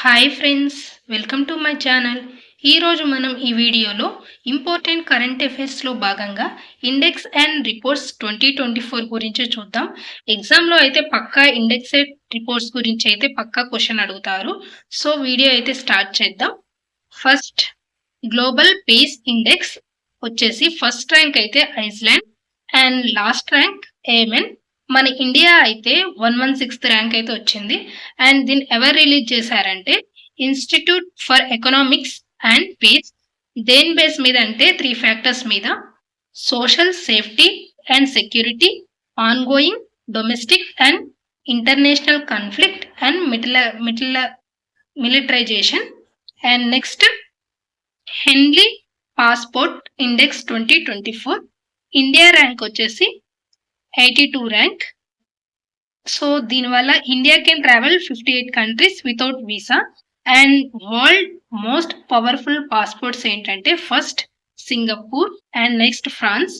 Hi friends, welcome to my channel. ఈరోజు మనం ఈ వీడియోలో ఇంపార్టెంట్ కరెంట్ అఫైర్స్లో భాగంగా ఇండెక్స్ అండ్ రిపోర్ట్స్ 2024 గురించి చూద్దాం. ఎగ్జామ్లో అయితే పక్కా ఇండెక్స్ రిపోర్ట్స్ గురించి అయితే పక్కా క్వశ్చన్ అడుగుతారు. సో వీడియో అయితే స్టార్ట్ చేద్దాం. ఫస్ట్ గ్లోబల్ పీస్ ఇండెక్స్ వచ్చేసి ఫస్ట్ ర్యాంక్ అయితే Iceland and last rank amen. మన ఇండియా అయితే 116th ర్యాంక్ అయితే వచ్చింది. అండ్ దీన్ని ఎవరు రిలీజ్ చేశారంటే institute for economics and peace. దేని బేస్ మీద అంటే 3 ఫ్యాక్టర్స్ మీద: social safety and security, ongoing domestic and international conflict and militarisation. And next Henley passport index 2024. India rank వచ్చేసి 82 ర్యాంక్. సో దీనివల్ల India can travel 58 countries without visa. And world most powerful passports ఏంటంటే first Singapore and next France,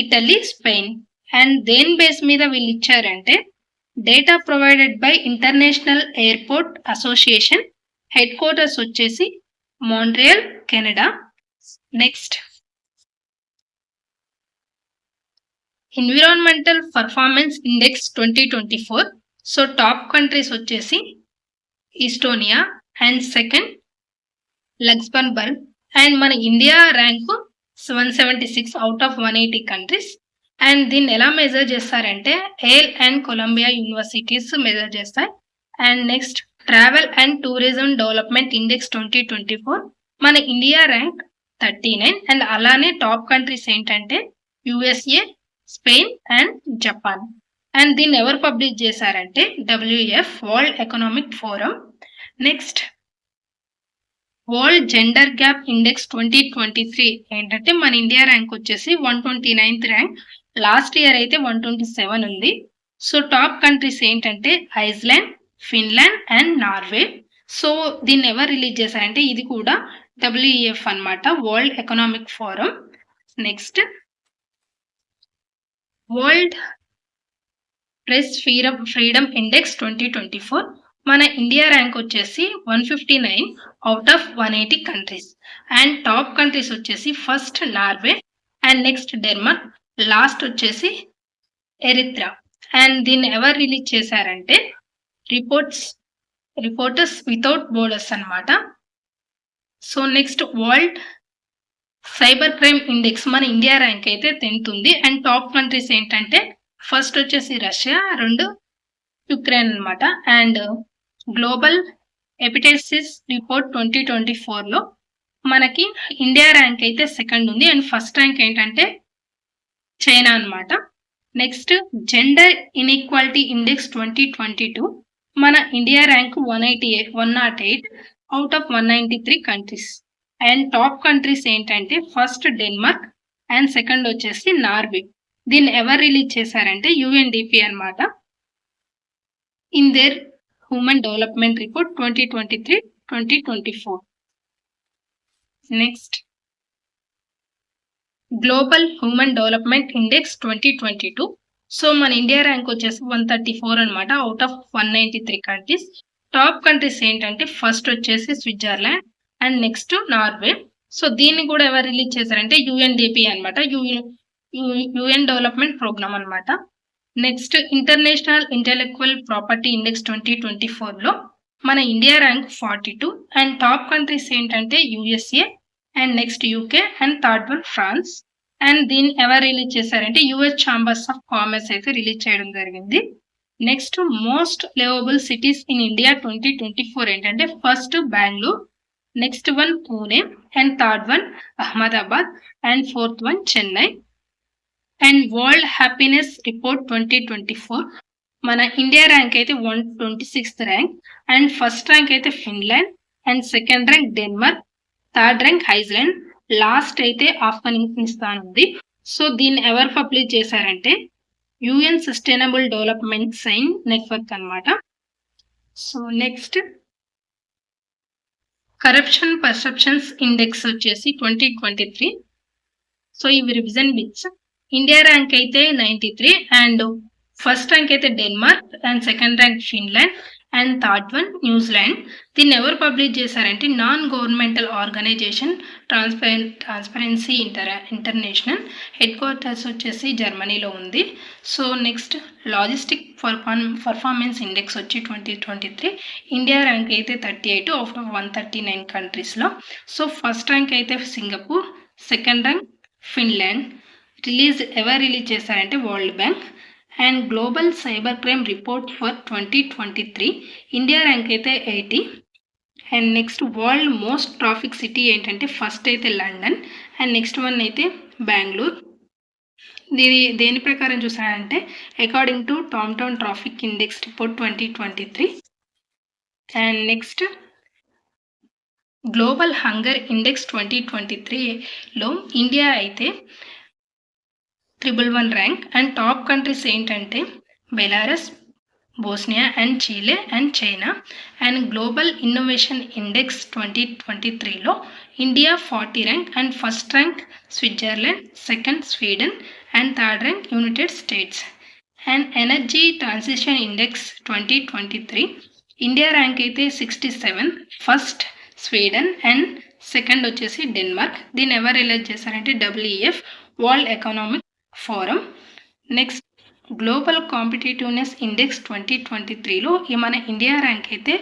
Italy, Spain. And దేని బేస్ మీద వీళ్ళు ఇచ్చారంటే data provided by international airport association. Headquarters వచ్చేసి Montreal, Canada. Next environmental performance index 2024. So top countries వచ్చేసి Estonia and second Luxembourg. And మన India rank 176 out of 180 countries. And దీన్ని ఎలా మెజర్ చేస్తారంటే Yale and Columbia universities measure చేస్తాయి. And next travel and tourism development index 2024. మన India rank 39. And అలానే top countries ఏంటంటే USA, Spain and Japan. And దీన్ని ఎవరు పబ్లిష్ చేశారంటే WEF, world economic forum. Next world gender gap index 2023 ఏంటంటే మన India rank వచ్చేసి 129th ర్యాంక్. లాస్ట్ ఇయర్ అయితే 127 ఉంది. సో టాప్ కంట్రీస్ ఏంటంటే Iceland, Finland and Norway. So దీన్ని ఎవరు రిలీజ్ చేశారంటే ఇది కూడా WEF అన్నమాట, world economic forum. Next world press freedom index 2024. మన ఇండియా ర్యాంక్ వచ్చేసి 159 out of 180 countries. And top countries వచ్చేసి first Norway and next Denmark, last వచ్చేసి ఎరిత్రా. అండ్ దీన్ని ఎవరు రిలీజ్ చేశారంటే రిపోర్టర్స్ వితౌట్ బోర్డర్స్ అన్నమాట. So next world cyber crime index మన India rank అయితే 10th ఉంది. అండ్ టాప్ కంట్రీస్ ఏంటంటే ఫస్ట్ వచ్చేసి రష్యా, రెండు యుక్రెయిన్ అనమాట. అండ్ గ్లోబల్ హెపటైటిస్ రిపోర్ట్ 2024లో మనకి ఇండియా ర్యాంక్ అయితే సెకండ్ ఉంది. అండ్ ఫస్ట్ ర్యాంక్ ఏంటంటే చైనా అనమాట. Next gender inequality index 2022. మన India rank 108 out of 193 countries. And top countries ఏంటంటే ఫస్ట్ డెన్మార్క్ అండ్ సెకండ్ వచ్చేసి నార్వే. దీన్ని ఎవరు రిలీజ్ చేశారంటే UNDP అన్నమాట, in there human development report 2023-2024. Next global human development index 2022. So మన India rank వచ్చేసి 134 అనమాట, out of 193 countries. Top countries ఏంటంటే ఫస్ట్ వచ్చేసి Switzerland and next Norway. So దీన్ని కూడా ఎవరు రిలీజ్ చేశారంటే UNDP అనమాట, UN డెవలప్మెంట్ ప్రోగ్రామ్ అనమాట. Next international intellectual property index 2024లో మన India rank 42. And top countries ఏంటంటే USA and next UK and third one France. And దీన్ని ఎవరు రిలీజ్ చేశారంటే US ఛాంబర్స్ ఆఫ్ కామర్స్ అయితే రిలీజ్ చేయడం జరిగింది. Next most liveable cities in India 2024 ఏంటంటే first Bengaluru, next one Pune and third one Ahmedabad and fourth one Chennai. And world happiness report 2024 మన India rank అయితే 126th rank. And first rank అయితే Finland and second rank Denmark, third rank Iceland, last అయితే ఆఫ్ఘనిస్తాన్ ఉంది. So దీన్ని ఎవరు publish చేశారంటే UN sustainable development sign network అన్నమాట. So next corruption perceptions index వచ్చేసి 2023. సో ఇవి రివిజన్ బిట్స్. ఇండియా ర్యాంక్ అయితే 93 అండ్ ఫస్ట్ ర్యాంక్ అయితే Denmark and second rank Finland and third one New Zealand. దీన్ని ఎవరు పబ్లిష్ చేశారంటే non governmental organisation Transparency International. Headquarters వచ్చేసి జర్మనీలో ఉంది. So next logistic performance index వచ్చి 2023. ఇండియా ర్యాంక్ అయితే 38 అవుట్ ఆఫ్ 139 కంట్రీస్లో. సో ఫస్ట్ ర్యాంక్ అయితే సింగపూర్, సెకండ్ ర్యాంక్ ఫిన్లాండ్. ఎవరు రిలీజ్ చేశారంటే world bank. And global cyber crime report for 2023 India rank అయితే 80. And next world most traffic city ఏంటంటే first అయితే London and next one అయితే బెంగళూరు. దేని ప్రకారం చూసారంటే according to TomTom traffic index report 2023. And next global hunger index 2023లో India అయితే 111 rank. And top countries ఏంటంటే Belarus, Bosnia and చీలే and China. And global innovation index 2023లో India 40 rank and first rank Switzerland, second Sweden and third rank United States. And energy transition index 2023 India rank అయితే 67, first Sweden and second వచ్చేసి Denmark. దీన్ని ఎవరు release చేశారంటే WEF world economic forum. Next global competitiveness index 2023లో మన India rank అయితే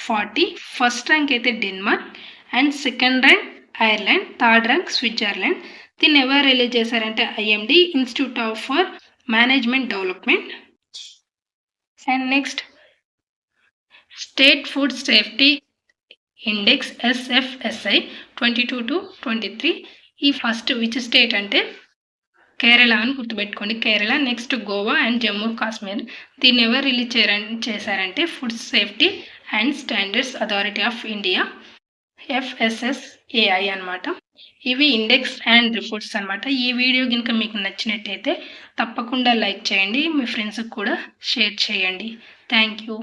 40, first rank అయితే Denmark and second rank Ireland, third rank Switzerland. దీన్ని ఎవరు రిలీజ్ చేశారంటే IMD institute for management development. And next state food safety index SFSI 22-23. ఈ first which state అంటే కేరళ అని గుర్తుపెట్టుకోండి, కేరళ. Next Goa and Jammu Kashmir. దీన్ని ఎవరు రిలీజ్ చేశారంటే food safety and standards authority of India, FSSAI అనమాట. ఇవి ఇండెక్స్ అండ్ రిపోర్ట్స్ అనమాట. ఈ వీడియో కనుక మీకు నచ్చినట్టయితే తప్పకుండా లైక్ చేయండి, మీ ఫ్రెండ్స్కి కూడా షేర్ చేయండి. Thank you.